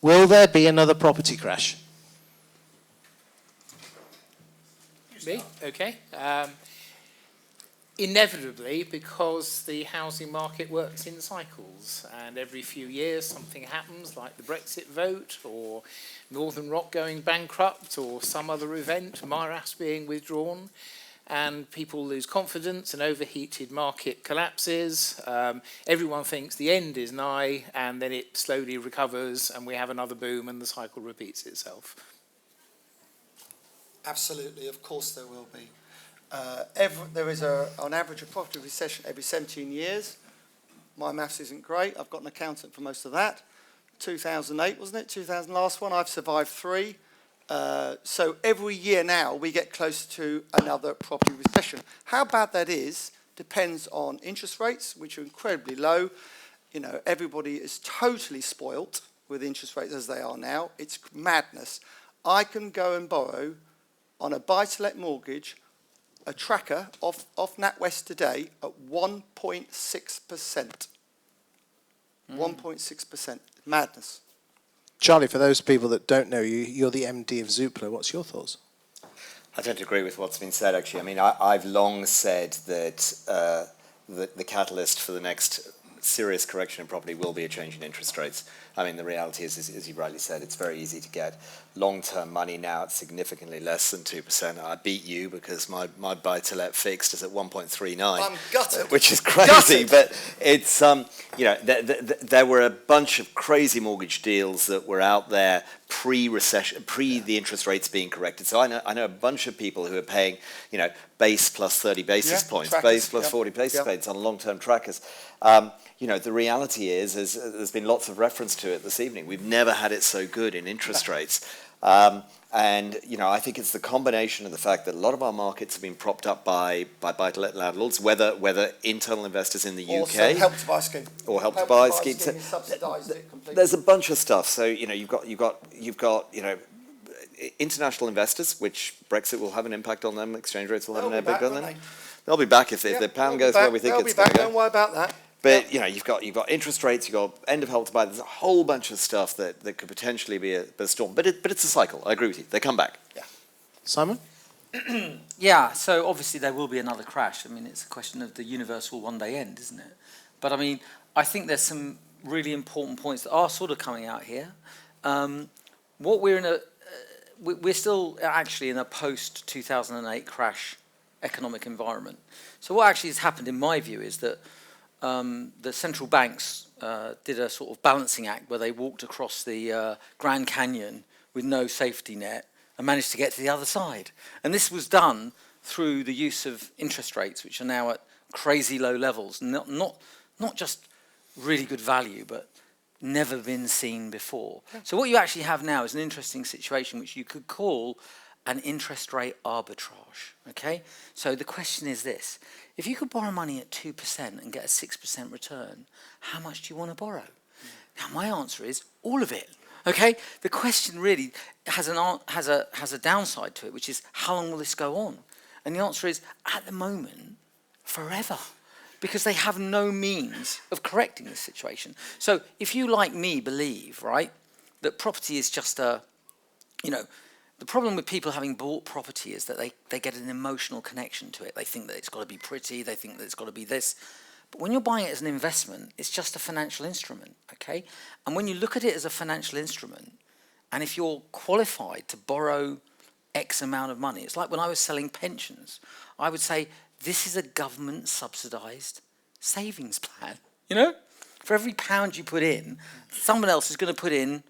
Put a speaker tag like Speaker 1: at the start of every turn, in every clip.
Speaker 1: Will there be another property crash?
Speaker 2: Me? Okay. Inevitably, because the housing market works in cycles, and every few years something happens, like the Brexit vote, or Northern Rock going bankrupt, or some other event, Miras being withdrawn, and people lose confidence, an overheated market collapses, everyone thinks the end is nigh, and then it slowly recovers, and we have another boom, and the cycle repeats itself.
Speaker 3: Absolutely, of course there will be. There is, on average, a property recession every 17 years. My maths isn't great. I've got an accountant for most of that. 2008, wasn't it? 2000, last one. I've survived 3. So every year now, we get close to another property recession. How bad that is depends on interest rates, which are incredibly low. You know, everybody is totally spoilt with interest rates as they are now. It's madness. I can go and borrow on a buy-to-let mortgage a tracker off NatWest today at 1.6%. 1.6%. Madness.
Speaker 1: Charlie, for those people that don't know you, you're the MD of Zoopla. What's your thoughts?
Speaker 4: I don't agree with what's been said, actually. I mean, I've long said that the catalyst for the next serious correction in property will be a change in interest rates. I mean, the reality is, as you rightly said, it's very easy to get long-term money now at significantly less than 2%. I beat you because my buy-to-let fixed is at 1.39.
Speaker 3: I'm gutted.
Speaker 4: Which is crazy, but it's, you know, there were a bunch of crazy mortgage deals that were out there pre-recession, the interest rates being corrected. So I know a bunch of people who are paying, you know, base plus 30 basis points,
Speaker 3: trackers,
Speaker 4: base plus 40 basis points on long-term trackers. You know, the reality is, there's been lots of reference to it this evening, we've never had it so good in interest rates. And, you know, I think it's the combination of the fact that a lot of our markets have been propped up by buy-to-let landlords, whether internal investors in the UK.
Speaker 3: Also Help to Buy scheme.
Speaker 4: Or Help to Buy scheme.
Speaker 3: Subsidised it completely.
Speaker 4: There's a bunch of stuff. So, you know, you've got you know, international investors, which Brexit will have an impact on them, exchange rates will have an impact on them. They'll be back if the pound goes where we think it's going to go.
Speaker 3: Don't worry about that.
Speaker 4: But, you know, you've got interest rates, you've got end of Help to Buy. There's a whole bunch of stuff that could potentially be a storm. But it's a cycle. I agree with you. They come back.
Speaker 3: Yeah.
Speaker 1: Simon?
Speaker 5: Yeah, so obviously there will be another crash. I mean, it's a question of the universe will one day end, isn't it? But, I mean, I think there's some really important points that are sort of coming out here. What we're still actually in a post-2008 crash economic environment. So what actually has happened, in my view, is that the central banks did a sort of balancing act where they walked across the Grand Canyon with no safety net and managed to get to the other side. And this was done through the use of interest rates, which are now at crazy low levels, not just really good value, but never been seen before. Yeah. So what you actually have now is an interesting situation which you could call an interest rate arbitrage, okay? So the question is this: if you could borrow money at 2% and get a 6% return, how much do you want to borrow? Now, my answer is all of it, okay? The question really has a downside to it, which is how long will this go on? And the answer is, at the moment, forever, because they have no means of correcting this situation. So if you, like me, believe, right, that property is just a, you know, the problem with people having bought property is that they get an emotional connection to it. They think that it's got to be pretty. They think that it's got to be this. But when you're buying it as an investment, it's just a financial instrument, okay? And when you look at it as a financial instrument, and if you're qualified to borrow X amount of money, it's like when I was selling pensions. I would say, this is a government subsidised savings plan, you know? For every pound you put in, someone else is going to put in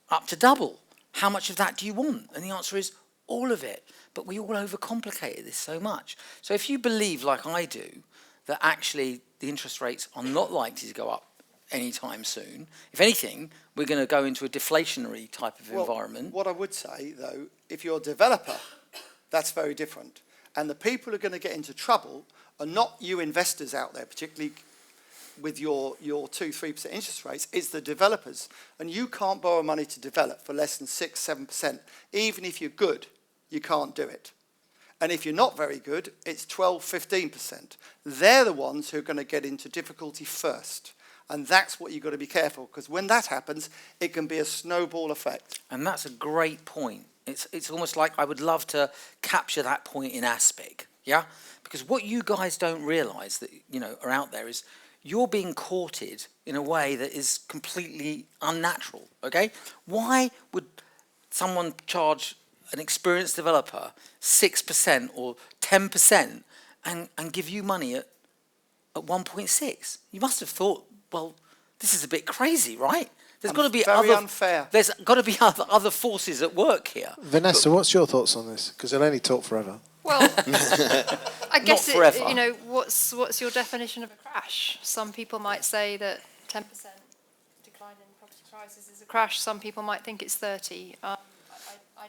Speaker 5: up to double. How much of that do you want? And the answer is all of it. But we all overcomplicated this so much. So if you believe, like I do, that actually the interest rates are not likely to go up anytime soon, if anything, we're going to go into a deflationary type of environment.
Speaker 3: What I would say, though, if you're a developer, that's very different. And the people who are going to get into trouble are not you investors out there, particularly with your 2-3% interest rates, it's the developers. And you can't borrow money to develop for less than 6-7%. Even if you're good, you can't do it. And if you're not very good, it's 12-15%. They're the ones who are going to get into difficulty first. And that's what you've got to be careful, because when that happens, it can be a snowball effect.
Speaker 5: And that's a great point. It's almost like I would love to capture that point in Aspic, yeah? Because what you guys don't realise that, are out there is you're being courted in a way that is completely unnatural, okay? Why would someone charge an experienced developer 6% or 10% and give you money at 1.6? You must have thought, well, this is a bit crazy, right? There's got to be
Speaker 3: very unfair.
Speaker 5: There's got to be other forces at work here.
Speaker 1: Vanessa, what's your thoughts on this? Because they'll only talk forever.
Speaker 6: Well, I guess
Speaker 5: forever.
Speaker 6: what's your definition of a crash? Some people might say that 10% decline in property prices is a crash. Some people might think it's 30. I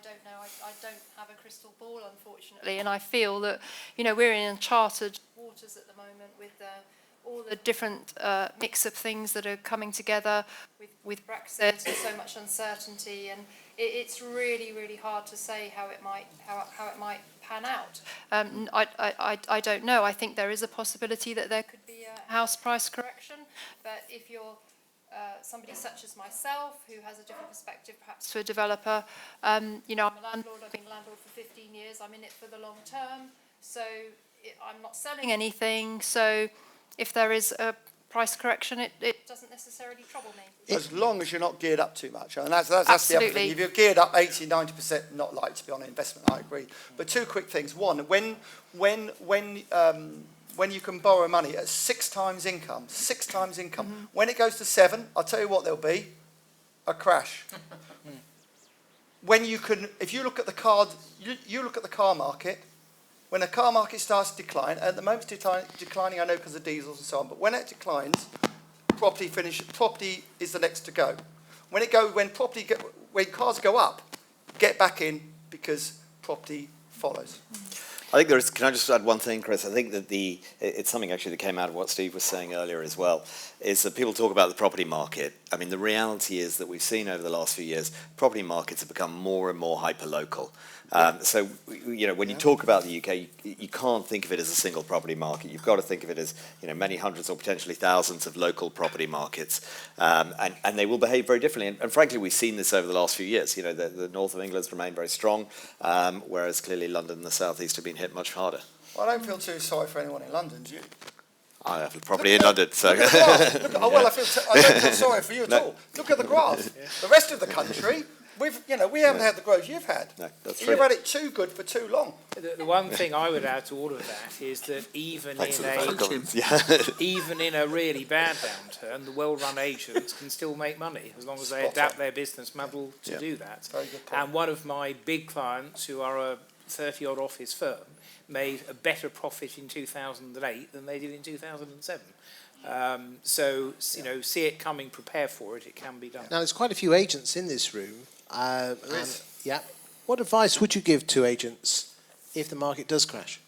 Speaker 6: don't know. I don't have a crystal ball, unfortunately, and I feel that we're in uncharted waters at the moment with all the different mix of things that are coming together with Brexit and so much uncertainty, and it's really, really hard to say how it might pan out. I don't know. I think there is a possibility that there could be a house price correction, but if you're somebody such as myself who has a different perspective perhaps to a developer, I'm a landlord. I've been a landlord for 15 years. I'm in it for the long term, so I'm not selling anything. So if there is a price correction, it doesn't necessarily trouble me.
Speaker 3: As long as you're not geared up too much. And that's the other thing. If you're geared up 80, 90%, not likely to be on an investment, I agree. But two quick things. One, when you can borrow money at 6 times income, when it goes to 7, I'll tell you what there'll be, a crash. If you look at the car market, when the car market starts to decline, at the moment it's declining, I know, because of diesels and so on, but when it declines, property is the next to go. When cars go up, get back in, because property follows.
Speaker 4: I think can I just add one thing, Chris? I think that it's something actually that came out of what Steve was saying earlier as well, is that people talk about the property market. I mean, the reality is that we've seen over the last few years, property markets have become more and more hyper-local. So, when you talk about the UK, you can't think of it as a single property market. You've got to think of it as, many hundreds or potentially thousands of local property markets. And they will behave very differently. And frankly, we've seen this over the last few years. The north of England's remained very strong, whereas clearly London and the southeast have been hit much harder.
Speaker 3: Well, I don't feel too sorry for anyone in London, do you?
Speaker 4: I have property in London, so...
Speaker 3: I don't feel sorry for you at all. Look at the graph. The rest of the country... we haven't had the growth you've had.
Speaker 4: No, that's
Speaker 3: You've had it too good for too long.
Speaker 2: The one thing I would add to all of that is that even in a really bad downturn, the well-run agents can still make money as long as they adapt their business model to do that.
Speaker 3: Very good point.
Speaker 2: And one of my big clients, who are a 30-odd office firm, made a better profit in 2008 than they did in 2007. See it coming, prepare for it. It can be done.
Speaker 1: Now, there's quite a few agents in this room. Yeah. What advice would you give to agents if the market does crash?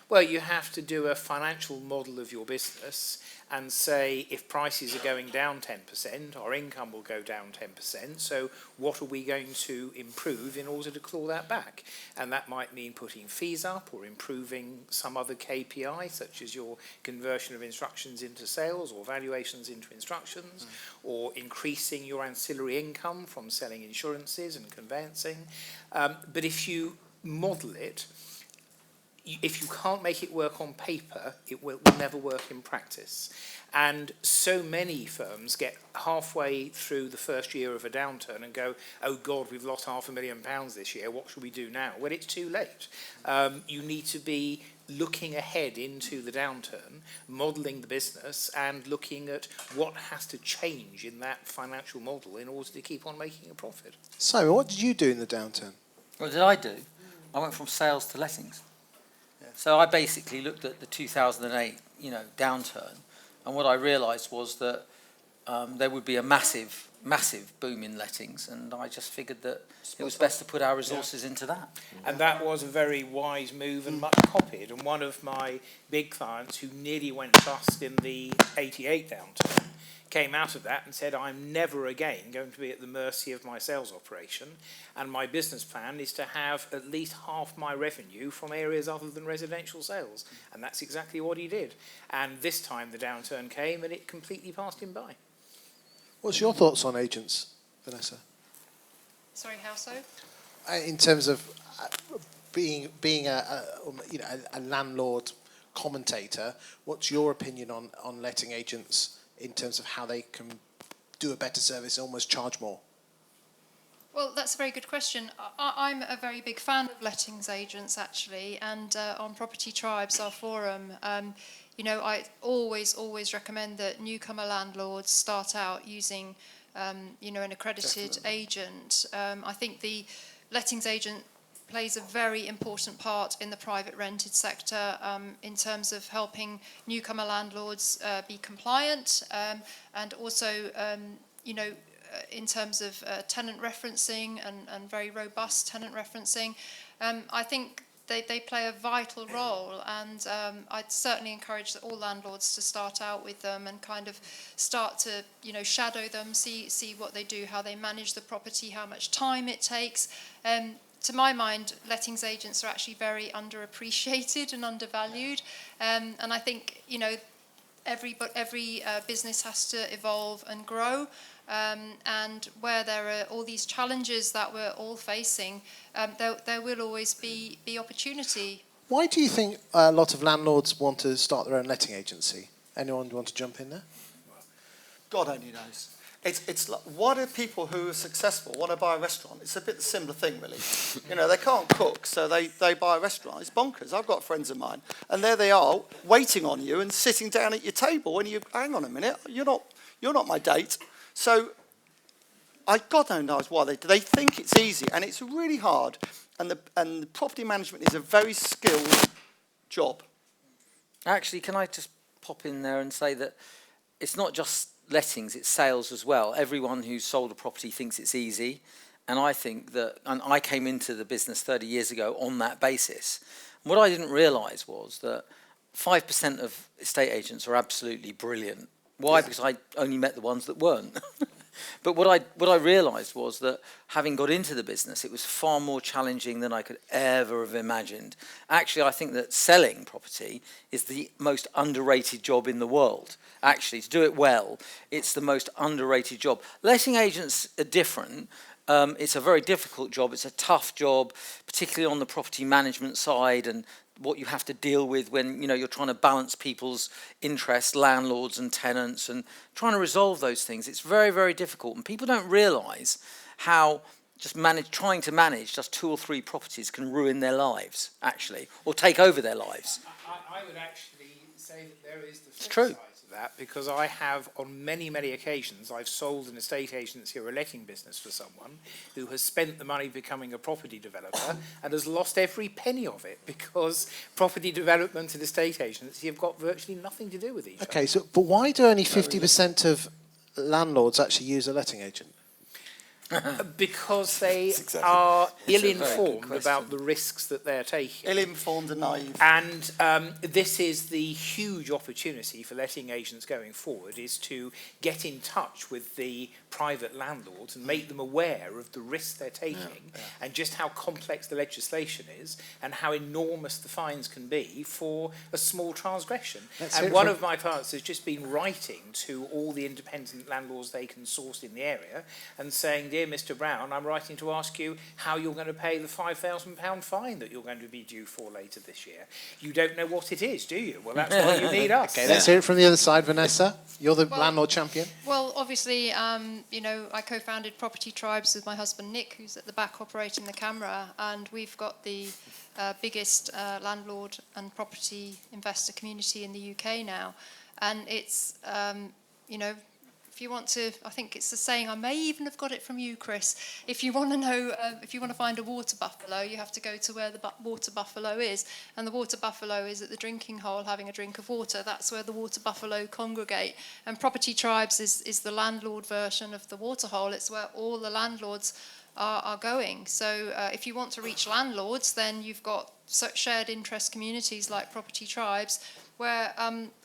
Speaker 2: Well, you have to do a financial model of your business and say, if prices are going down 10%, our income will go down 10%. So what are we going to improve in order to claw that back? And that might mean putting fees up or improving some other KPI, such as your conversion of instructions into sales or valuations into instructions, or increasing your ancillary income from selling insurances and conveyancing. But if you model it, if you can't make it work on paper, it will never work in practice. And so many firms get halfway through the first year of a downturn and go, oh God, we've lost £500,000 this year, what should we do now? Well, it's too late. You need to be looking ahead into the downturn, modelling the business and looking at what has to change in that financial model in order to keep on making a profit.
Speaker 1: Simon, what did you do in the downturn?
Speaker 5: What did I do? I went from sales to lettings. So I basically looked at the 2008, downturn, and what I realised was that there would be a massive boom in lettings, and I just figured that it was best to put our resources into that.
Speaker 2: And that was a very wise move and much copied. And one of my big clients, who nearly went bust in the 88 downturn, came out of that and said, I'm never again going to be at the mercy of my sales operation, and my business plan is to have at least half my revenue from areas other than residential sales. And that's exactly what he did. And this time the downturn came and it completely passed him by.
Speaker 1: What's your thoughts on agents, Vanessa?
Speaker 6: Sorry, how so?
Speaker 1: In terms of being a landlord commentator, what's your opinion on letting agents in terms of how they can do a better service, almost charge more?
Speaker 6: Well, that's a very good question. I'm a very big fan of lettings agents, actually, and on Property Tribes, our forum, I always recommend that newcomer landlords start out using, an accredited
Speaker 3: Definitely.
Speaker 6: agent. I think the lettings agent plays a very important part in the private rented sector in terms of helping newcomer landlords be compliant and also, in terms of tenant referencing and very robust tenant referencing. I think they play a vital role, and I'd certainly encourage all landlords to start out with them and kind of start to, shadow them, see what they do, how they manage the property, how much time it takes. To my mind, lettings agents are actually very underappreciated and undervalued, and I think every business has to evolve and grow, and where there are all these challenges that we're all facing, there will always be opportunity.
Speaker 1: Why do you think a lot of landlords want to start their own letting agency? Anyone want to jump in there?
Speaker 3: God only knows. It's like, what are people who are successful want to buy a restaurant? It's a bit similar thing, really. They can't cook, so they buy a restaurant. It's bonkers. I've got friends of mine, and there they are, waiting on you and sitting down at your table, and you, hang on a minute, you're not my date. So, God only knows why they think it's easy, and it's really hard. And the property management is a very skilled job.
Speaker 5: Actually, can I just pop in there and say that it's not just lettings, it's sales as well. Everyone who's sold a property thinks it's easy, and I think that, and I came into the business 30 years ago on that basis. And what I didn't realise was that 5% of estate agents are absolutely brilliant. Why? Yeah. Because I only met the ones that weren't. But what I realised was that having got into the business, it was far more challenging than I could ever have imagined. Actually, I think that selling property is the most underrated job in the world. Actually, to do it well, it's the most underrated job. Letting agents are different. It's a very difficult job. It's a tough job, particularly on the property management side and what you have to deal with when you're trying to balance people's interests, landlords and tenants, and trying to resolve those things. It's very, very difficult, and people don't realise how trying to manage just 2 or 3 properties can ruin their lives, actually, or take over their lives.
Speaker 2: I would actually say that there is the flip
Speaker 5: true.
Speaker 2: side to that, because I have, on many, many occasions, I've sold an estate agency or a letting business for someone who has spent the money becoming a property developer and has lost every penny of it, because property development and estate agency have got virtually nothing to do with each other.
Speaker 1: Okay, but why do only 50% of landlords actually use a letting agent?
Speaker 2: Because they
Speaker 4: Exactly.
Speaker 2: are
Speaker 5: It's a very
Speaker 2: ill-informed
Speaker 5: good
Speaker 2: about
Speaker 5: question.
Speaker 2: the risks that they're taking.
Speaker 3: Ill-informed and naive.
Speaker 2: And this is the huge opportunity for letting agents going forward, is to get in touch with the private landlords and make them aware of the risks they're taking and just how complex the legislation is and how enormous the fines can be for a small transgression. And one of my clients has just been writing to all the independent landlords they can source in the area and saying, dear Mr. Brown, I'm writing to ask you how you're going to pay the £5,000 fine that you're going to be due for later this year. You don't know what it is, do you? Well, that's why you need us.
Speaker 1: Okay, let's hear it from the other side, Vanessa. You're the landlord champion.
Speaker 6: Well, obviously, I co-founded Property Tribes with my husband Nick, who's at the back operating the camera, and we've got the biggest landlord and property investor community in the UK now. And it's, if you want to, I think it's the saying, I may even have got it from you, Chris. If you want to know, if you want to find a water buffalo, you have to go to where the water buffalo is. And the water buffalo is at the drinking hole having a drink of water. That's where the water buffalo congregate. And Property Tribes is the landlord version of the water hole. It's where all the landlords are going. So if you want to reach landlords, then you've got shared interest communities like Property Tribes. where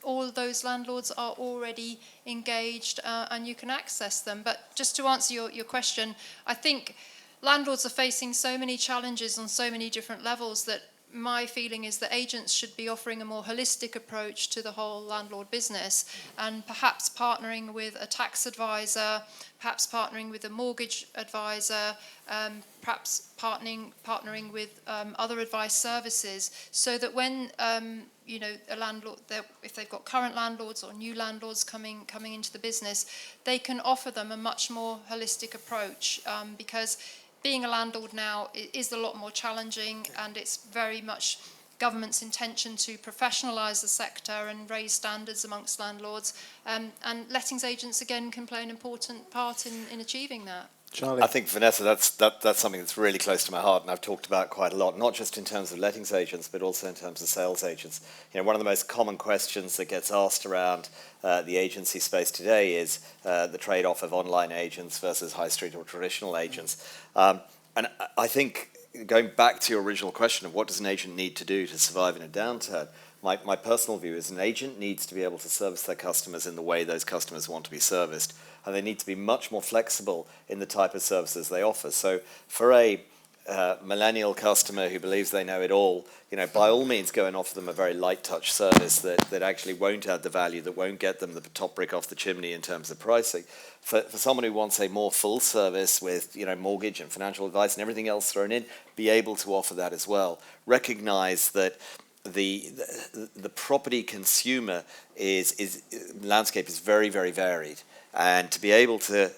Speaker 6: all those landlords are already engaged and you can access them. But just to answer your question, I think landlords are facing so many challenges on so many different levels that my feeling is that agents should be offering a more holistic approach to the whole landlord business, and perhaps partnering with a tax advisor, perhaps partnering with a mortgage advisor, perhaps partnering with other advice services, so that when a landlord, if they've got current landlords or new landlords coming into the business, they can offer them a much more holistic approach, because being a landlord now is a lot more challenging, and it's very much government's intention to professionalise the sector and raise standards amongst landlords. And lettings agents, again, can play an important part in achieving that.
Speaker 1: Charlie?
Speaker 4: I think, Vanessa, that's something that's really close to my heart, and I've talked about quite a lot, not just in terms of lettings agents, but also in terms of sales agents. One of the most common questions that gets asked around the agency space today is the trade-off of online agents versus high street or traditional agents. And I think, going back to your original question of what does an agent need to do to survive in a downturn, my personal view is an agent needs to be able to service their customers in the way those customers want to be serviced. And they need to be much more flexible in the type of services they offer. So for a millennial customer who believes they know it all, by all means go and offer them a very light touch service that actually won't add the value, that won't get them the top brick off the chimney in terms of pricing. For someone who wants a more full service with mortgage and financial advice and everything else thrown in, be able to offer that as well. Recognize that the property consumer landscape is very, very varied. And to be able to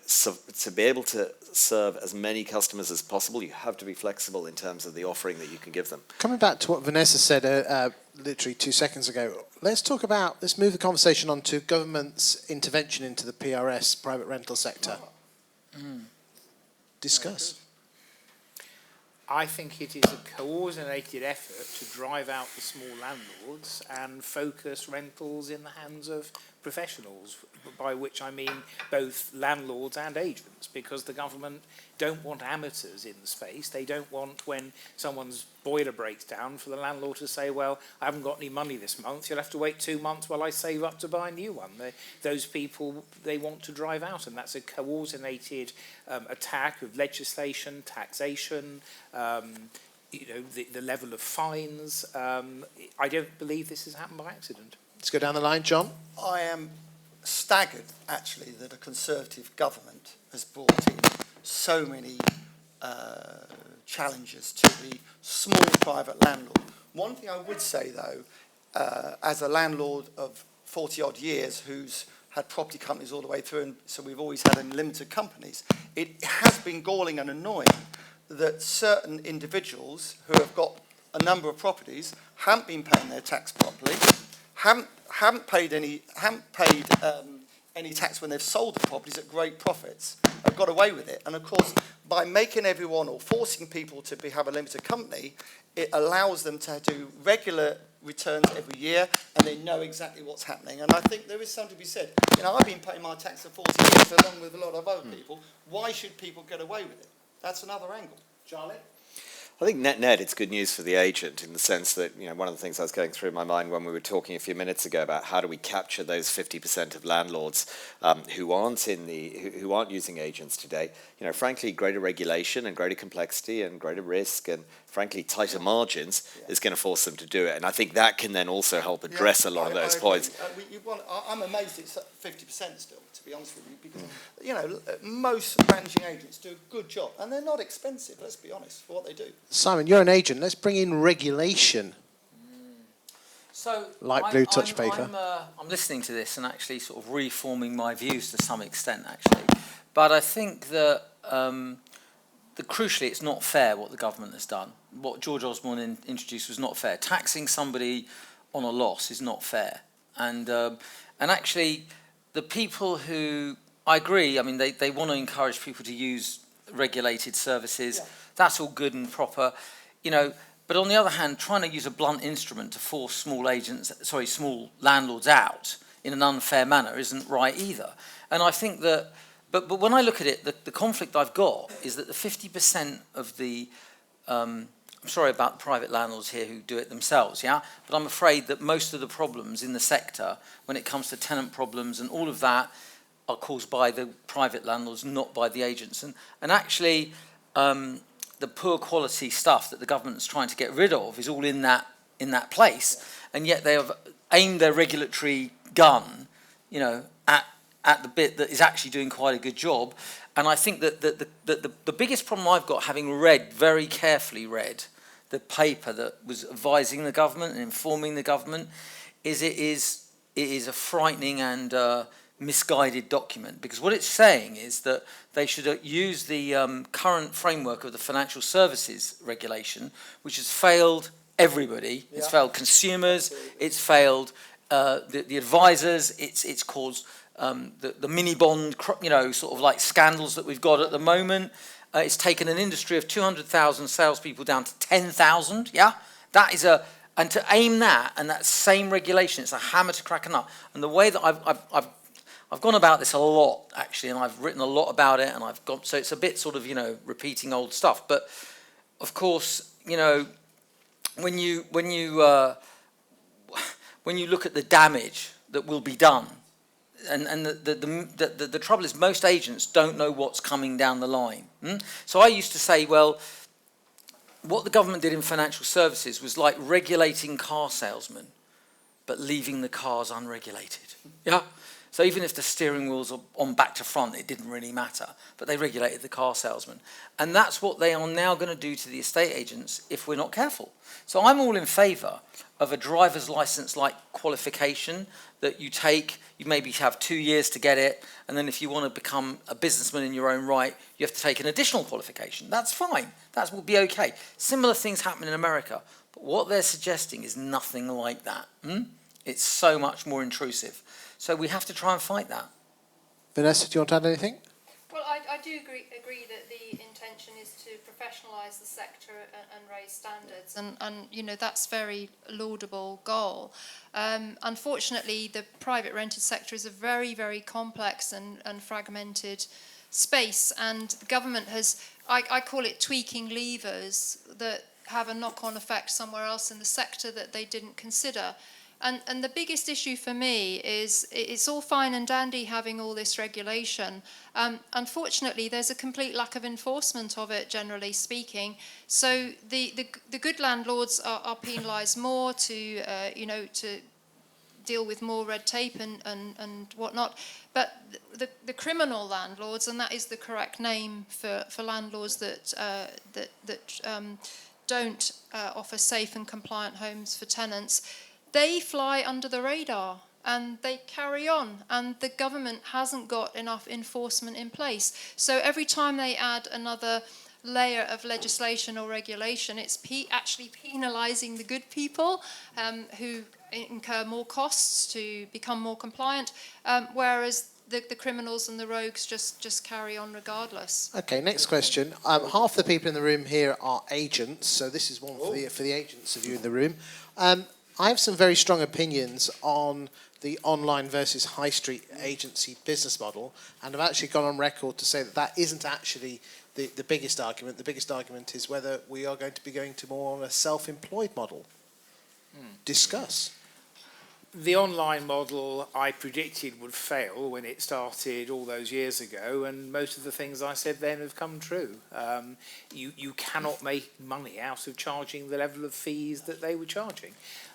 Speaker 4: serve as many customers as possible, you have to be flexible in terms of the offering that you can give them.
Speaker 1: Coming back to what Vanessa said literally 2 seconds ago, let's move the conversation on to government's intervention into the PRS, private rental sector. Discuss.
Speaker 2: I think it is a coordinated effort to drive out the small landlords and focus rentals in the hands of professionals, by which I mean both landlords and agents, because the government don't want amateurs in the space. They don't want, when someone's boiler breaks down, for the landlord to say, well, I haven't got any money this month, you'll have to wait 2 months while I save up to buy a new one. Those people, they want to drive out, and that's a coordinated attack of legislation, taxation, the level of fines. I don't believe this has happened by accident.
Speaker 1: Let's go down the line, John.
Speaker 3: I am staggered, actually, that a Conservative government has brought in so many challenges to the small private landlord. One thing I would say, though, as a landlord of 40-odd years who's had property companies all the way through, and so we've always had unlimited companies, it has been galling and annoying that certain individuals who have got a number of properties haven't been paying their tax properly, haven't paid any tax when they've sold the properties at great profits, have got away with it. And of course, by making everyone or forcing people to have a limited company, it allows them to do regular returns every year, and they know exactly what's happening. And I think there is something to be said. I've been paying my tax for 40 years along with a lot of other people. Why should people get away with it? That's another angle. Charlie?
Speaker 4: I think net, it's good news for the agent in the sense that, one of the things I was going through in my mind when we were talking a few minutes ago about how do we capture those 50% of landlords who aren't using agents today. Frankly, greater regulation and greater complexity and greater risk and, frankly, tighter margins is going to force them to do it. And I think that can then also help address a lot of those points.
Speaker 3: I'm amazed it's at 50% still, to be honest with you, because, most managing agents do a good job, and they're not expensive, let's be honest, for what they do.
Speaker 1: Simon, you're an agent. Let's bring in regulation.
Speaker 5: So
Speaker 1: Light blue touch paper.
Speaker 5: I'm listening to this and actually sort of reforming my views to some extent, actually. But I think that crucially, it's not fair what the government has done. What George Osborne introduced was not fair. Taxing somebody on a loss is not fair. And actually, the people who, I agree, I mean, they want to encourage people to use regulated services. Yeah. That's all good and proper, But on the other hand, trying to use a blunt instrument to force small landlords out in an unfair manner isn't right either. And I think that, but when I look at it, the conflict I've got is that the 50% of the I'm sorry about the private landlords here who do it themselves, yeah? But I'm afraid that most of the problems in the sector, when it comes to tenant problems and all of that, are caused by the private landlords, not by the agents. And actually, the poor quality stuff that the government's trying to get rid of is all in that place, and yet they have aimed their regulatory gun, you know, at the bit that is actually doing quite a good job. And I think that the biggest problem I've got, having very carefully read the paper that was advising the government and informing the government, is it is a frightening and misguided document, because what it's saying is that they should use the current framework of the financial services regulation, which has failed everybody. It's failed consumers, it's failed the advisors, it's caused the mini bond, you know, sort of like scandals that we've got at the moment. It's taken an industry of 200,000 salespeople down to 10,000. Yeah, that is and to aim that and that same regulation, it's a hammer to crack a nut. And the way that I've gone about this a lot actually, and I've written a lot about it, and so it's a bit sort of, you know, repeating old stuff. But of course, you know, when you look at the damage that will be done. And the trouble is most agents don't know what's coming down the line. So I used to say, well, what the government did in financial services was like regulating car salesmen, but leaving the cars unregulated. Yeah. So even if the steering wheels are on back to front, it didn't really matter. But they regulated the car salesman. And that's what they are now going to do to the estate agents if we're not careful. So I'm all in favour of a driver's licence-like qualification that you take. You maybe have 2 years to get it. And then if you want to become a businessman in your own right, you have to take an additional qualification. That's fine. That will be okay. Similar things happen in America. But what they're suggesting is nothing like that. It's so much more intrusive. So we have to try and fight that.
Speaker 1: Vanessa, do you want to add anything?
Speaker 6: Well, I do agree that the intention is to professionalise the sector and raise standards, and you know, that's very laudable goal. Unfortunately, the private rented sector is a very, very complex and fragmented space, and the government has, I call it tweaking levers that have a knock-on effect somewhere else in the sector that they didn't consider. And the biggest issue for me is it's all fine and dandy having all this regulation. Unfortunately, there's a complete lack of enforcement of it, generally speaking. So the good landlords are penalised more to, you know, to deal with more red tape and whatnot. But the criminal landlords, and that is the correct name for landlords that don't offer safe and compliant homes for tenants, they fly under the radar and they carry on, and the government hasn't got enough enforcement in place. So every time they add another layer of legislation or regulation, it's actually penalising the good people who incur more costs to become more compliant, whereas the criminals and the rogues just carry on regardless.
Speaker 1: Okay, next question. Half the people in the room here are agents, so this is one for the agents of you in the room. I have some very strong opinions on the online versus high street agency business model, and I've actually gone on record to say that isn't actually the biggest argument. The biggest argument is whether we are going to be going to more of a self-employed model. Discuss.
Speaker 2: The online model I predicted would fail when it started all those years ago, and most of the things I said then have come true. You cannot make money out of charging the level of fees that they were charging.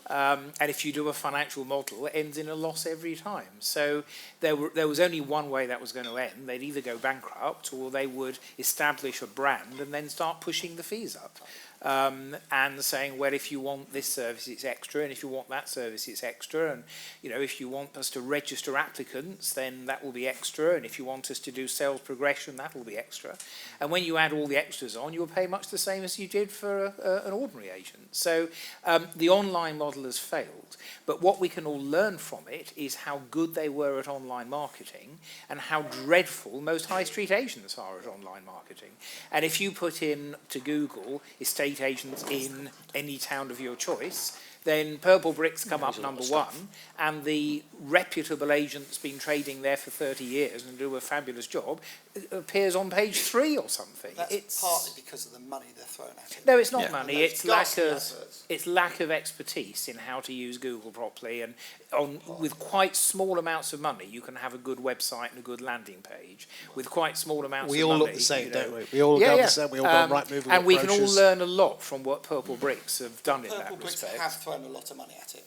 Speaker 2: And if you do a financial model, it ends in a loss every time. So there was only one way that was going to end. They'd either go bankrupt or they would establish a brand and then start pushing the fees up. And saying, well, if you want this service, it's extra, and if you want that service, it's extra, and you know, if you want us to register applicants, then that will be extra, and if you want us to do sales progression, that will be extra. And when you add all the extras on, you'll pay much the same as you did for an ordinary agent. So the online model has failed, but what we can all learn from it is how good they were at online marketing and how dreadful most high street agents are at online marketing. And if you put in to Google estate agents in any town of your choice, then Purple Bricks come up number one, and the reputable agent that's been trading there for 30 years and do a fabulous job appears on page 3 or something.
Speaker 3: That's partly because of the money they're throwing at it.
Speaker 2: No, it's not
Speaker 4: Yeah.
Speaker 2: money.
Speaker 3: And those
Speaker 2: It's lack
Speaker 3: ghastly
Speaker 2: of
Speaker 3: adverts.
Speaker 2: lack of expertise in how to use Google properly, and with quite small amounts of money, you can have a good website and a good landing page. With quite small amounts
Speaker 1: We
Speaker 2: of
Speaker 1: all
Speaker 2: money,
Speaker 1: look the same,
Speaker 2: you know.
Speaker 1: don't we? We all go the same. We all go on Rightmove.
Speaker 2: And we can all learn a lot from what Purple Bricks have done in
Speaker 3: Purple
Speaker 2: that
Speaker 3: Bricks
Speaker 2: respect.
Speaker 3: have thrown a lot of money at it.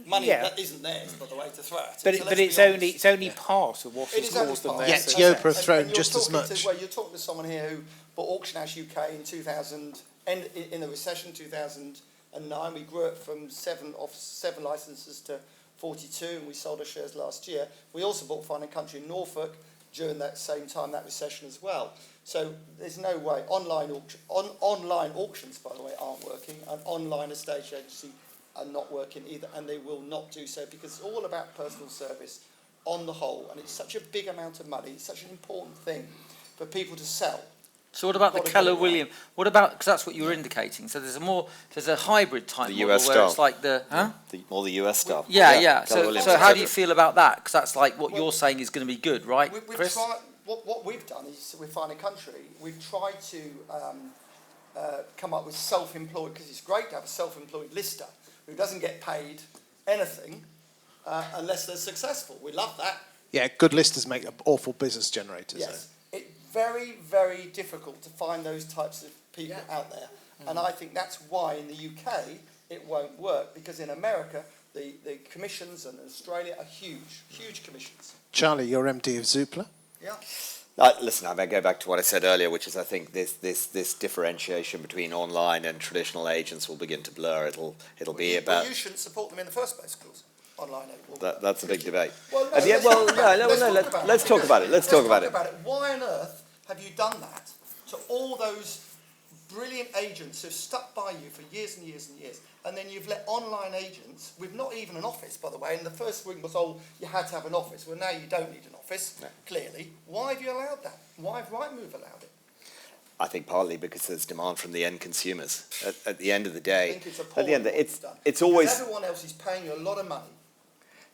Speaker 3: Money
Speaker 2: Yeah.
Speaker 3: that isn't theirs, by the way, to throw at it.
Speaker 2: But
Speaker 3: So
Speaker 2: but
Speaker 3: let's
Speaker 2: it's
Speaker 3: be honest.
Speaker 2: only part of what
Speaker 3: It
Speaker 2: has
Speaker 3: is only
Speaker 2: caused them
Speaker 3: part.
Speaker 2: their
Speaker 1: Yet
Speaker 2: success.
Speaker 1: Yopa have thrown
Speaker 3: And you're
Speaker 1: just as
Speaker 3: talking
Speaker 1: much.
Speaker 3: well, you're talking to someone here who bought Auction House UK in 2000, in the recession 2009. We grew it from 7 licenses to 42, and we sold our shares last year. We also bought Fine and Country in Norfolk during that same time, that recession as well. So there's no way. Online auctions, by the way, aren't working, and online estate agency are not working either, and they will not do so, because it's all about personal service on the whole, and it's such a big amount of money. It's such an important thing for people to sell.
Speaker 5: So what about the
Speaker 3: Gotta get
Speaker 5: Keller
Speaker 3: it right.
Speaker 5: Williams? What about, because that's what you were indicating. So there's a hybrid type
Speaker 4: The
Speaker 5: model
Speaker 4: US
Speaker 5: where
Speaker 4: style.
Speaker 5: it's like the, huh?
Speaker 4: All the US stuff.
Speaker 5: Yeah.
Speaker 4: Keller
Speaker 5: So
Speaker 4: Williams,
Speaker 5: how do you
Speaker 4: etc.
Speaker 5: feel about that? Because that's like what
Speaker 3: Well,
Speaker 5: you're saying is going to be good, right,
Speaker 3: We've
Speaker 5: Chris?
Speaker 3: tried, what we've done is, with Fine and Country, we've tried to come up with self-employed, because it's great to have a self-employed lister who doesn't get paid anything unless they're successful. We love that.
Speaker 1: Yeah, good listers make awful business generators.
Speaker 3: Yes. It's very, very difficult to find those types of people out there. And I think that's why in the UK it won't work, because in America the commissions, and Australia are huge commissions.
Speaker 1: Charlie, you're MD of Zoopla.
Speaker 3: Yeah.
Speaker 4: Listen, I may go back to what I said earlier, which is I think this differentiation between online and traditional agents will begin to blur. It'll be about.
Speaker 3: Well, you shouldn't support them in the first place, of course. Online agents.
Speaker 4: That's a big debate.
Speaker 3: Well, no,
Speaker 4: At the end- well, let's talk about it.
Speaker 3: Let's talk about it. Why on earth have you done that to all those brilliant agents who've stuck by you for years and years and years, and then you've let online agents with not even an office, by the way, and the first thing was, oh, you had to have an office. Well, now you don't need an office, clearly. Why have you allowed that? Why have Rightmove allowed it?
Speaker 4: I think partly because there's demand from the end consumers. At the end of the day,
Speaker 3: I think it's
Speaker 4: at the end,
Speaker 3: appalling what you've done.
Speaker 4: it's
Speaker 3: Because
Speaker 4: always
Speaker 3: everyone else is paying you a lot of money.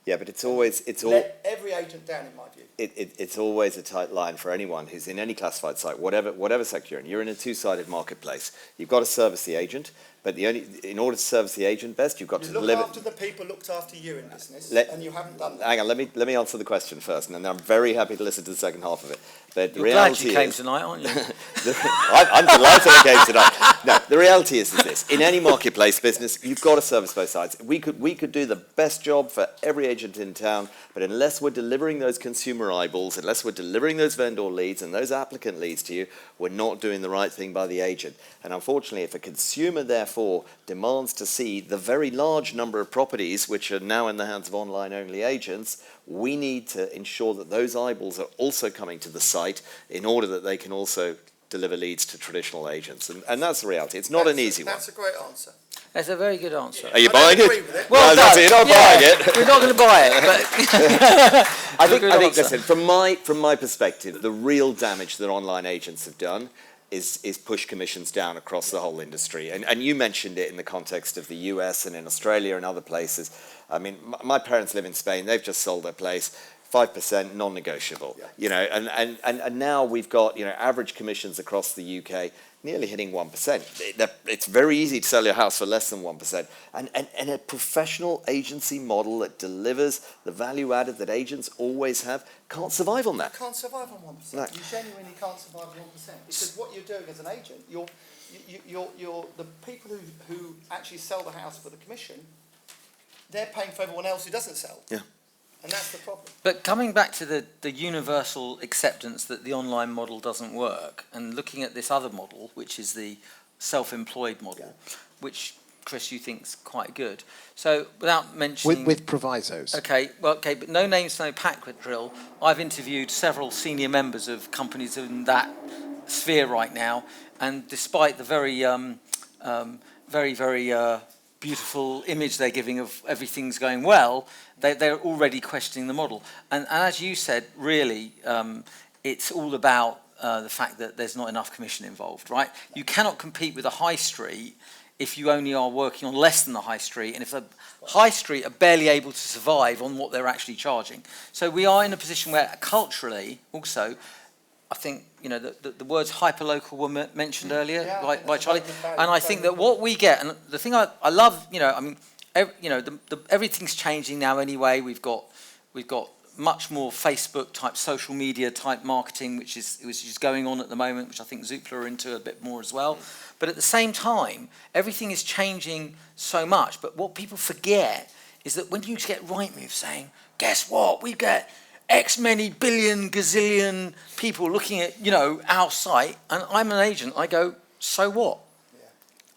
Speaker 4: yeah, but it's all.
Speaker 3: Let every agent down, in my view.
Speaker 4: It's always a tight line for anyone who's in any classified site, whatever sector you're in. You're in a two-sided marketplace. You've got to service the agent, but in order to service the agent best, you've got
Speaker 3: You
Speaker 4: to
Speaker 3: look
Speaker 4: deliver.
Speaker 3: after the people who've looked after you in business,
Speaker 4: Let-
Speaker 3: and you haven't done that.
Speaker 4: Hang on, let me answer the question first, and then I'm very happy to listen to the second half of it. But the
Speaker 5: You're glad
Speaker 4: reality
Speaker 5: you came
Speaker 4: is,
Speaker 5: tonight, aren't you?
Speaker 4: I'm delighted I came tonight. No, the reality is this: in any marketplace business, you've got to service both sides. We could do the best job for every agent in town, but unless we're delivering those consumer eyeballs, unless we're delivering those vendor leads and those applicant leads to you, we're not doing the right thing by the agent. And unfortunately, if a consumer therefore demands to see the very large number of properties which are now in the hands of online-only agents, we need to ensure that those eyeballs are also coming to the site in order that they can also deliver leads to traditional agents. And that's the reality. It's not an easy one.
Speaker 3: That's a great answer.
Speaker 5: That's a very good answer.
Speaker 4: Are you
Speaker 3: I don't
Speaker 4: buying
Speaker 3: agree
Speaker 4: it?
Speaker 3: with it.
Speaker 5: Well
Speaker 4: No, that's it,
Speaker 5: done.
Speaker 4: you're not buying it.
Speaker 5: We're not going to buy it, but
Speaker 4: I
Speaker 5: Good
Speaker 4: think
Speaker 5: answer.
Speaker 4: listen, from my perspective, the real damage that online agents have done is push commissions down across the whole industry. And you mentioned it in the context of the US and in Australia and other places. I mean, my parents live in Spain. They've just sold their place. 5% non-negotiable, you know, and now we've got, you know, average commissions across the UK nearly hitting 1%. It's very easy to sell your house for less than 1%. And a professional agency model that delivers the value added that agents always have can't survive on that.
Speaker 3: You can't survive on 1%.
Speaker 4: No.
Speaker 3: You genuinely can't survive on 1%. Because what you're doing as an agent, you're the people who actually sell the house for the commission, they're paying for everyone else who doesn't sell.
Speaker 4: Yeah.
Speaker 3: And that's the problem.
Speaker 5: But coming back to the universal acceptance that the online model doesn't work, and looking at this other model, which is the self-employed model, which, Chris, you think's quite good. So without mentioning...
Speaker 1: With provisos.
Speaker 5: Okay, but no names, no packet drill. I've interviewed several senior members of companies in that sphere right now, and despite the very beautiful image they're giving of everything's going well, they're already questioning the model. And as you said, really, it's all about the fact that there's not enough commission involved, right? You cannot compete with a high street if you only are working on less than the high street, and if the high street are barely able to survive on what they're actually charging. So we are in a position where culturally also, I think, you know, the words hyperlocal were mentioned earlier by Charlie, and I think that what we get, and the thing I love, you know, I mean, everything's changing now anyway. We've got much more Facebook type, social media type marketing, which is going on at the moment, which I think Zoopla are into a bit more as well. But at the same time, everything is changing so much. But what people forget is that when you get Rightmove saying, guess what, we get X many billion, gazillion people looking at, you know, our site, and I'm an agent, I go, so what? Yeah.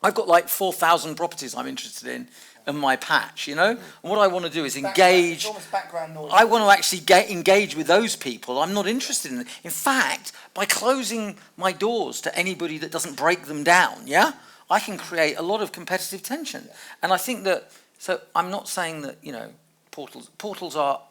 Speaker 5: I've got like 4,000 properties I'm interested in my patch, you know? And what I want to do is engage. I want to actually engage with those people. I'm not interested in it. In fact, by closing my doors to anybody that doesn't break them down, yeah, I can create a lot of competitive tension. Yeah. And I think that, so I'm not saying that, you know, portals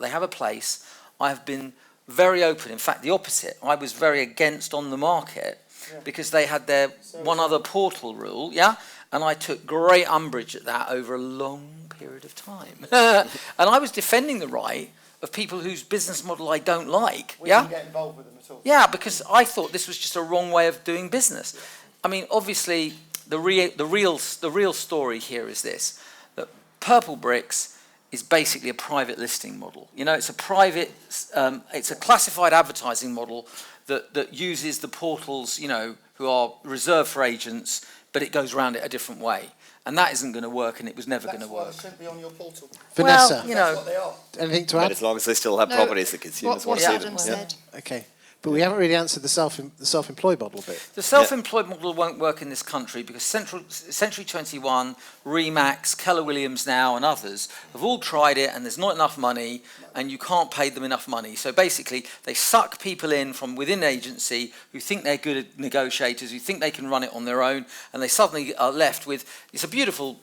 Speaker 5: they have a place. I've been very open. In fact, the opposite. I was very against on the market because they had their one other portal rule, yeah? And I took great umbrage at that over a long period of time. And I was defending the right of people whose business model I don't like.
Speaker 3: We didn't get involved with them at all.
Speaker 5: Yeah, because I thought this was just a wrong way of doing business. Yeah. I mean, obviously, the real story here is this: that Purple Bricks is basically a private listing model. You know, it's a private, it's a classified advertising model that uses the portals, you know, who are reserved for agents, but it goes around it a different way. And that isn't going to work, and it was never going to work.
Speaker 3: That's why it shouldn't be on your portal.
Speaker 1: Vanessa,
Speaker 5: well, you know,
Speaker 3: that's what they are.
Speaker 1: Anything to add?
Speaker 4: But as long as they still have properties that consumers want to see them.
Speaker 6: Adam said.
Speaker 1: Okay. But we haven't really answered the self-employed model bit.
Speaker 5: The self-employed model won't work in this country because Century 21, Remax, Keller Williams now, and others have all tried it, and there's not enough money, and you can't pay them enough money. So basically, they suck people in from within the agency who think they're good negotiators, who think they can run it on their own, and they suddenly are left with, it's a beautiful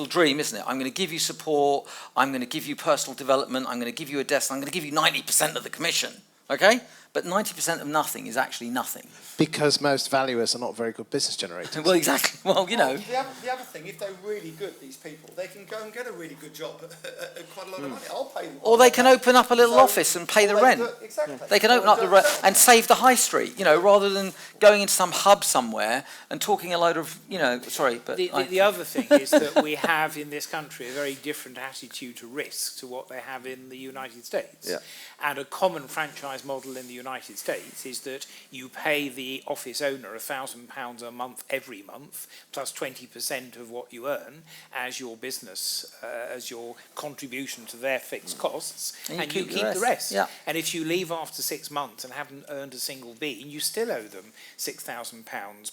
Speaker 5: dream, isn't it? I'm going to give you support, I'm going to give you personal development, I'm going to give you a desk, I'm going to give you 90% of the commission, okay? But 90% of nothing is actually nothing.
Speaker 1: Because most valuers are not very good business generators.
Speaker 5: Well, exactly. Well, you know.
Speaker 3: The other thing, if they're really good, these people, they can go and get a really good job at quite a lot of money. I'll pay them.
Speaker 5: Or they can open up a little office and pay the rent.
Speaker 3: Exactly.
Speaker 5: They can open up the rent and save the high street, you know, rather than going into some hub somewhere and talking a load of, you know, sorry, but...
Speaker 2: The other thing is that we have in this country a very different attitude to risk to what they have in the United States.
Speaker 4: Yeah.
Speaker 2: And a common franchise model in the United States is that you pay the office owner £1,000 a month every month, plus 20% of what you earn as your business, as your contribution to their fixed costs, and you keep the rest.
Speaker 5: Yeah.
Speaker 2: And if you leave after 6 months and haven't earned a single bean, you still owe them £6,000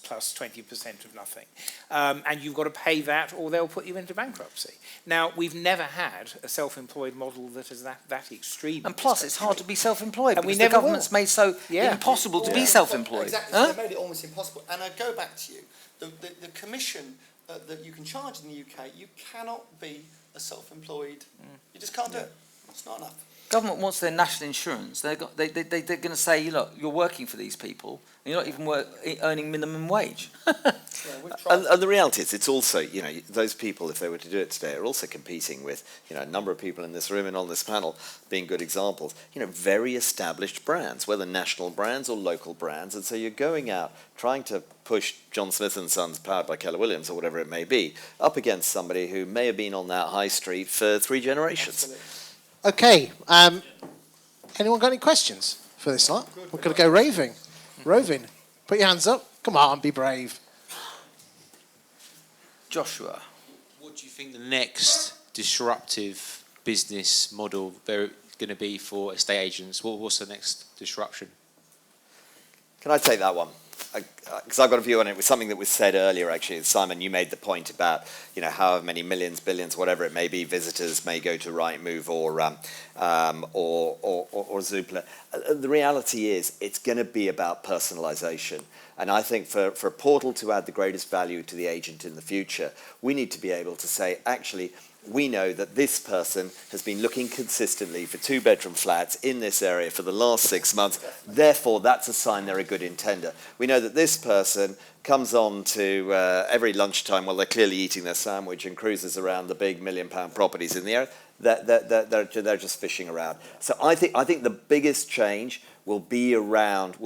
Speaker 2: plus 20% of nothing. And you've got to pay that or they'll put you into bankruptcy. Now, we've never had a self-employed model that is that extreme.
Speaker 5: And plus, it's hard to be self-employed
Speaker 2: and
Speaker 5: because
Speaker 2: the
Speaker 5: government's made so impossible to be self-employed.
Speaker 3: Exactly, so they made it almost impossible. And I go back to you, the commission that you can charge in the UK, you cannot be a self-employed. You just can't do it. It's not enough.
Speaker 5: Government wants their national insurance. They're going to say, look, you're working for these people, and you're not even earning minimum wage.
Speaker 4: And the reality is, it's also, you know, those people, if they were to do it today, are also competing with, you know, a number of people in this room and on this panel being good examples, you know, very established brands, whether national brands or local brands. And so you're going out trying to push John Smith & Sons, powered by Keller Williams or whatever it may be, up against somebody who may have been on that high street for 3 generations.
Speaker 3: Absolutely.
Speaker 1: Okay. Anyone got any questions for this lot? We're going to go roving. Put your hands up. Come on, be brave.
Speaker 5: Joshua.
Speaker 7: What do you think the next disruptive business model they're going to be for estate agents? What's the next disruption?
Speaker 4: Can I take that one? Because I've got a view on it. It was something that was said earlier, actually. Simon, you made the point about, you know, how many millions, billions, whatever it may be, visitors may go to Rightmove or Zoopla. The reality is, it's going to be about personalisation. And I think for a portal to add the greatest value to the agent in the future, we need to be able to say, actually, we know that this person has been looking consistently for 2-bedroom flats in this area for the last 6 months. Therefore, that's a sign they're a good intender. We know that this person comes on to every lunchtime while they're clearly eating their sandwich and cruises around the big £1 million properties in the area. They're just fishing around. So I think the biggest change will be around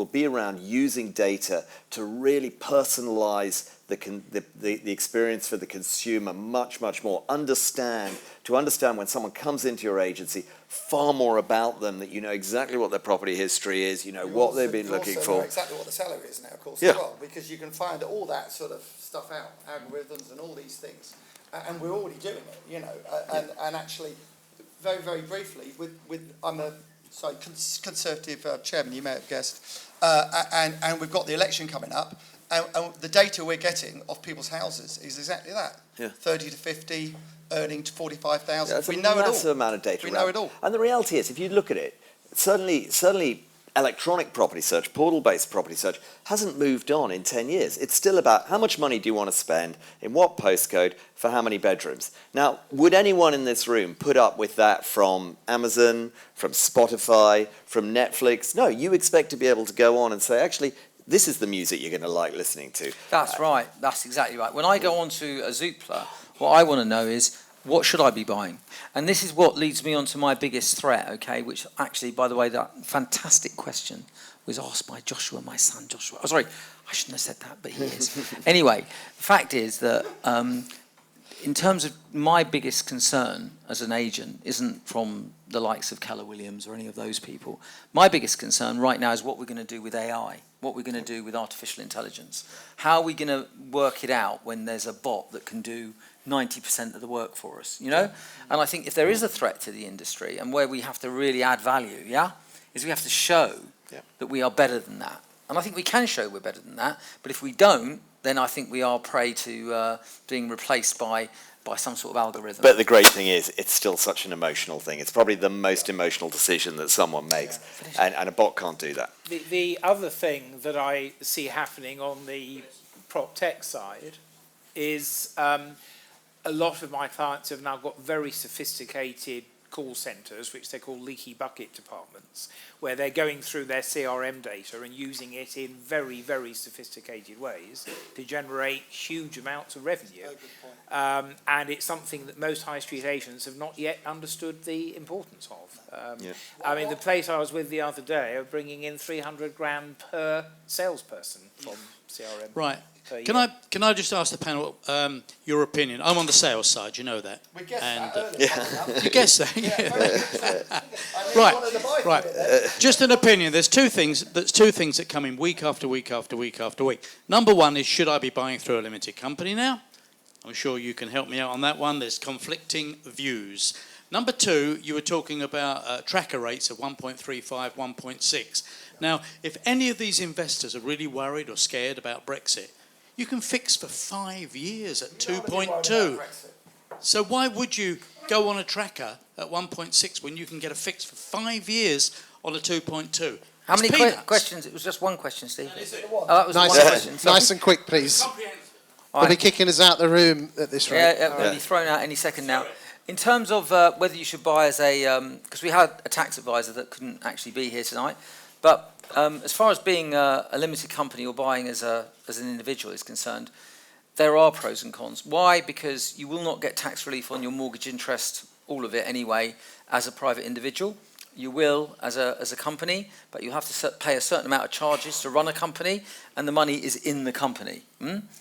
Speaker 4: using data to really personalise the experience for the consumer much more. Understand when someone comes into your agency far more about them, that you know exactly what their property history is, you know what they've been looking for.
Speaker 3: Know exactly what the salary is now, of course,
Speaker 4: Yeah.
Speaker 3: as well, because you can find all that sort of stuff out, algorithms and all these things, and we're already doing it, you know. And actually, very briefly, I'm a Conservative chairman, you may have guessed, and we've got the election coming up, and the data we're getting of people's houses is exactly that.
Speaker 4: Yeah.
Speaker 3: 30 to 50, earning to 45,000.
Speaker 4: That's
Speaker 3: we
Speaker 4: a
Speaker 3: know it all.
Speaker 4: massive amount of data.
Speaker 3: We know it all.
Speaker 4: And the reality is, if you look at it, certainly electronic property search, portal-based property search, hasn't moved on in 10 years. It's still about how much money do you want to spend, in what postcode, for how many bedrooms. Now, would anyone in this room put up with that from Amazon, from Spotify, from Netflix? No, you expect to be able to go on and say, actually, this is the music you're going to like listening to.
Speaker 5: That's right. That's exactly right. When I go onto a Zoopla, what I want to know is, what should I be buying? And this is what leads me on to my biggest threat, okay, which actually, by the way, that fantastic question was asked by Joshua, my son Joshua. Oh, sorry, I shouldn't have said that, but he is. Anyway, the fact is that in terms of my biggest concern as an agent isn't from the likes of Keller Williams or any of those people. My biggest concern right now is what we're going to do with AI, what we're going to do with artificial intelligence. How are we going to work it out when there's a bot that can do 90% of the work for us, you know? And I think if there is a threat to the industry, and where we have to really add value, is we have to show that we are better than that. And I think we can show we're better than that, but if we don't, then I think we are prey to being replaced by some sort of algorithm.
Speaker 4: But the great thing is, it's still such an emotional thing. It's probably the most emotional decision that someone makes, and a bot can't do that.
Speaker 2: The other thing that I see happening on the prop tech side is a lot of my clients have now got very sophisticated call centres, which they call leaky bucket departments, where they're going through their CRM data and using it in very sophisticated ways to generate huge amounts of revenue. And it's something that most high street agents have not yet understood the importance of. I mean, the place I was with the other day are bringing in 300 grand per salesperson from CRM.
Speaker 8: Right. Can I just ask the panel your opinion? I'm on the sales side, you know that.
Speaker 3: We guessed
Speaker 8: and,
Speaker 3: that earlier.
Speaker 8: You guessed that? Yeah. Right. Just an opinion. There's two things that come in week after week after week after week. Number one is, should I be buying through a limited company now? I'm sure you can help me out on that one. There's conflicting views. Number two, you were talking about tracker rates of 1.35, 1.6. Now, if any of these investors are really worried or scared about Brexit, you can fix for 5 years at 2.2. So why would you go on a tracker at 1.6 when you can get a fix for 5 years on a 2.2?
Speaker 5: How many questions? It was just one question, Steve. Oh, that was
Speaker 1: Nice,
Speaker 5: one question. Sorry.
Speaker 1: nice and quick, please. They'll be kicking us out the room at this rate.
Speaker 5: Yeah, they'll be thrown out any second now. In terms of whether you should buy as a, because we had a tax advisor that couldn't actually be here tonight, but as far as being a limited company or buying as an individual is concerned, there are pros and cons. Why? Because you will not get tax relief on your mortgage interest, all of it anyway, as a private individual. You will as a company, but you have to pay a certain amount of charges to run a company, and the money is in the company.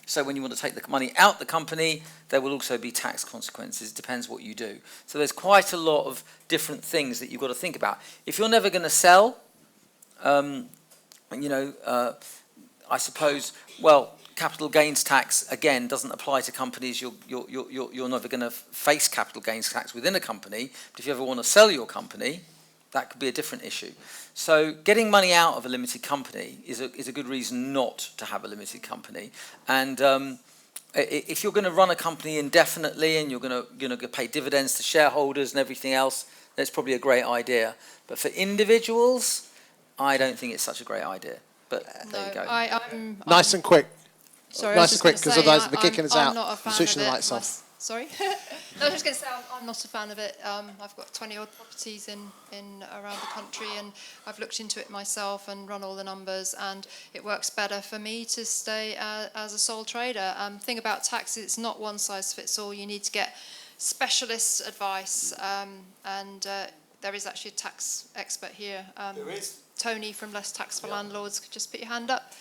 Speaker 5: So when you want to take the money out the company, there will also be tax consequences. It depends what you do. So there's quite a lot of different things that you've got to think about. If you're never going to sell, I suppose, well, capital gains tax, again, doesn't apply to companies. You're never going to face capital gains tax within a company. But if you ever want to sell your company, that could be a different issue. So getting money out of a limited company is a good reason not to have a limited company. And if you're going to run a company indefinitely and you're going to pay dividends to shareholders and everything else, that's probably a great idea. But for individuals, I don't think it's such a great idea. But there you go.
Speaker 1: Nice and quick.
Speaker 6: Sorry,
Speaker 1: Nice and quick, because otherwise they'll be kicking us out.
Speaker 6: I'm not a fan
Speaker 1: Switching
Speaker 6: of
Speaker 1: the
Speaker 6: it
Speaker 1: lights off.
Speaker 6: Sorry? No, I was just going to say I'm not a fan of it. I've got 20 odd properties in around the country, and I've looked into it myself and run all the numbers, and it works better for me to stay as a sole trader. Thing about taxes, it's not one size fits all. You need to get specialist advice, and there is actually a tax expert here.
Speaker 3: There is.
Speaker 6: Tony from Less Tax for Landlords, could just put your hand up.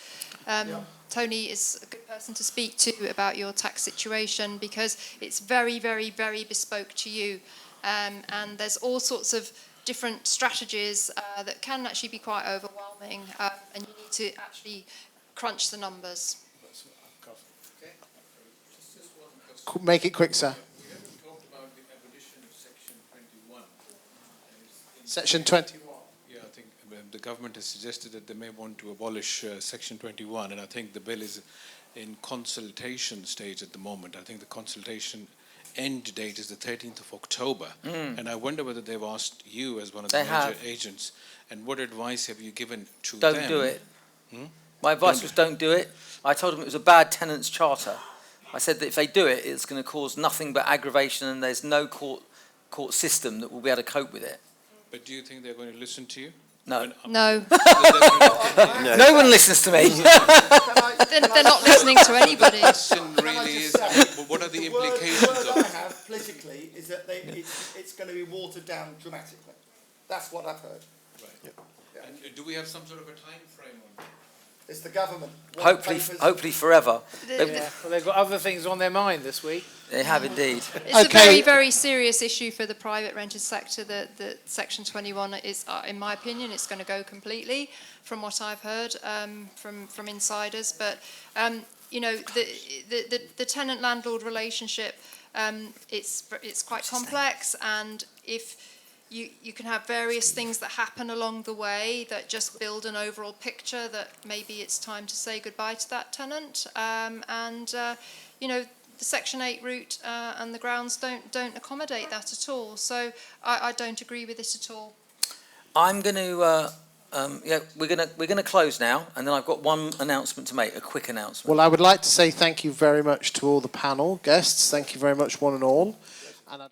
Speaker 6: Tony is a good person to speak to about your tax situation, because it's very, very, very bespoke to you. And there's all sorts of different strategies that can actually be quite overwhelming, and you need to actually crunch the numbers.
Speaker 1: Make it quick, sir.
Speaker 9: We haven't talked about the abolition of Section 21.
Speaker 1: Section 21.
Speaker 9: Yeah, I think the government has suggested that they may want to abolish Section 21, and I think the bill is in consultation stage at the moment. I think the consultation end date is the 13th of October, and I wonder whether they've asked you as one of the major agents, and what advice have you given to them?
Speaker 5: Don't do it. My advice was don't do it. I told them it was a bad tenants charter. I said that if they do it, it's going to cause nothing but aggravation, and there's no court system that will be able to cope with it.
Speaker 9: But do you think they're going to listen to you?
Speaker 5: No.
Speaker 6: No.
Speaker 5: No one listens to me.
Speaker 6: They're not listening to anybody.
Speaker 9: The question really is, what are the implications
Speaker 3: The
Speaker 9: of
Speaker 3: word I
Speaker 9: it?
Speaker 3: have politically is that it's going to be watered down dramatically. That's what I've heard.
Speaker 9: Right. And do we have some sort of a time frame on it?
Speaker 3: It's the government.
Speaker 5: Hopefully forever.
Speaker 2: Well, they've got other things on their mind this week.
Speaker 5: They have indeed.
Speaker 6: It's a very, very serious issue for the private rented sector. That Section 21 is, in my opinion, it's going to go completely, from what I've heard from insiders. But you know, the tenant-landlord relationship, it's quite complex, and if you can have various things that happen along the way that just build an overall picture that maybe it's time to say goodbye to that tenant, and you know, the Section 8 route and the grounds don't accommodate that at all. So I don't agree with this at all.
Speaker 5: I'm going to we're going to close now, and then I've got one announcement to make, a quick announcement.
Speaker 1: Well, I would like to say thank you very much to all the panel guests. Thank you very much, one and all. And I'd like